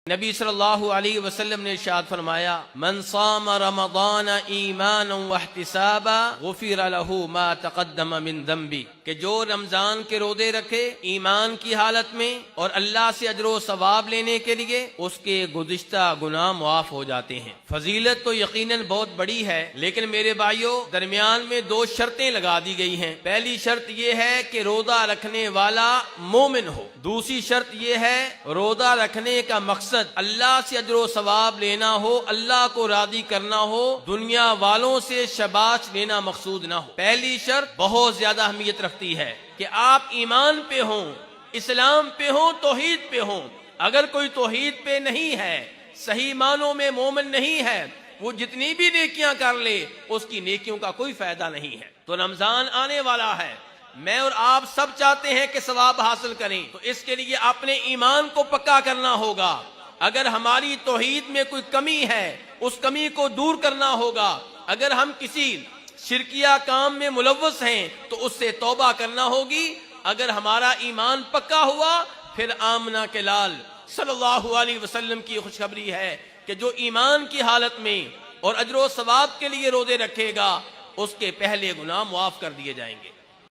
نبی صلی اللہ علیہ وسلم نے ارشاد فرمایا من صام رمضان ایمانا واحتسابا غفر له ما تقدم من ذنبی، کہ جو رمضان کے روزے رکھے ایمان کی حالت میں اور اللہ سے اجر و ثواب لینے کے لیے، اس کے گزشتہ گناہ معاف ہو جاتے ہیں۔ فضیلت تو یقیناً بہت بڑی ہے، لیکن میرے بھائیوں درمیان میں دو شرطیں لگا دی گئی ہیں۔ پہلی شرط یہ ہے کہ روزہ رکھنے والا مومن ہو، دوسری شرط یہ ہے روزہ رکھنے کا مقصد اللہ سے اجر و ثواب لینا ہو، اللہ کو راضی کرنا ہو، دنیا والوں سے شاباش لینا مقصود نہ ہو۔ پہلی شرط بہت زیادہ اہمیت رکھتی ہے کہ آپ ایمان پہ ہوں، اسلام پہ ہوں، توحید پہ ہوں۔ اگر کوئی توحید پہ نہیں ہے، صحیح معنوں میں مومن نہیں ہے، وہ جتنی بھی نیکیاں کر لے اس کی نیکیوں کا کوئی فائدہ نہیں ہے۔ تو رمضان آنے والا ہے، میں اور آپ سب چاہتے ہیں کہ ثواب حاصل کریں، تو اس کے لیے اپنے ایمان کو پکا کرنا ہوگا۔ اگر ہماری توحید میں کوئی کمی ہے اس کمی کو دور کرنا ہوگا۔ اگر ہم کسی شرکیہ کام میں ملوث ہیں تو اس سے توبہ کرنا ہوگی۔ اگر ہمارا ایمان پکا ہوا پھر آمنہ کے لال صلی اللہ علیہ وسلم کی خوشخبری ہے کہ جو ایمان کی حالت میں اور اجر و ثواب کے لیے روزے رکھے گا اس کے پہلے گناہ معاف کر دیے جائیں گے۔